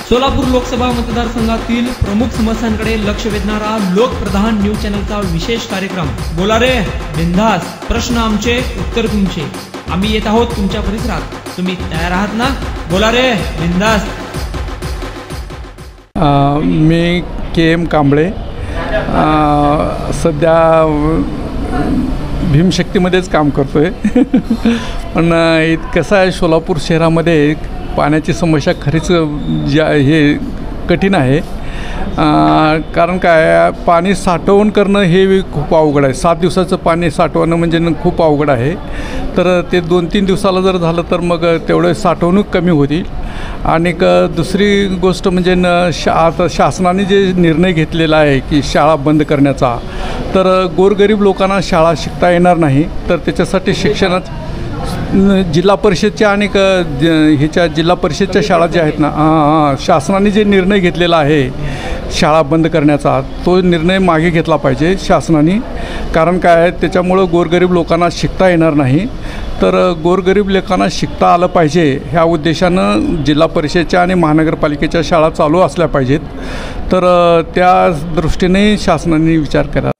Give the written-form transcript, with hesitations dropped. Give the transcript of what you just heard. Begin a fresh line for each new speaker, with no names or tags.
सोलापूर लोकसभा मतदारसंघातील प्रमुख समस्यांकडे लक्ष वेधणारा लोकप्रधान न्यूज चॅनलचा विशेष कार्यक्रम बोला रे बिंदास, प्रश्न आमचे उत्तर तुमचे। आम्ही येत आहोत तुमच्या परिसरात, तुम्ही तयार आहात ना? बोला रे बिंदास।
मी KM कांबळे, सध्या भीमशक्तीमध्येच काम करतो आहे। पण कसं आहे, सोलापूर शहरामध्ये पाण्याची समस्या खरीच कठीण आहे। कारण काय, पाणी साठवून करणं हे खूप अवघड आहे। 7 दिवसाचं पाणी साठवणं म्हणजे खूप अवघड आहे। तर ते 2-3 दिवसाला जर झालं तर मग तेवढं साठवणूक कमी होती। आणि दुसरी गोष्ट म्हणजे आता शासनाने जे निर्णय घेतलेला आहे की शाळा बंद करण्याचा, तर गोरगरीब लोकांना शाळा शिकता येणार नाही। तर त्याच्यासाठी शिक्षणात जिल्हा परिषदच्या आणि जिल्हा परिषदच्या शाळा ज्या आहेत ना, शासनाने जे निर्णय घेतलेला आहे शाळा बंद करण्याचा, तो निर्णय मागे घेतला पाहिजे शासनाने। कारण काय आहे, त्याच्यामुळं गोरगरीब लोकांना शिकता येणार नाही। तर गोरगरीब लोकांना शिकता आलं पाहिजे ह्या उद्देशानं जिल्हा परिषदेच्या आणि महानगरपालिकेच्या शाळा चालू असल्या पाहिजेत। तर त्या दृष्टीने शासनाने विचार करा।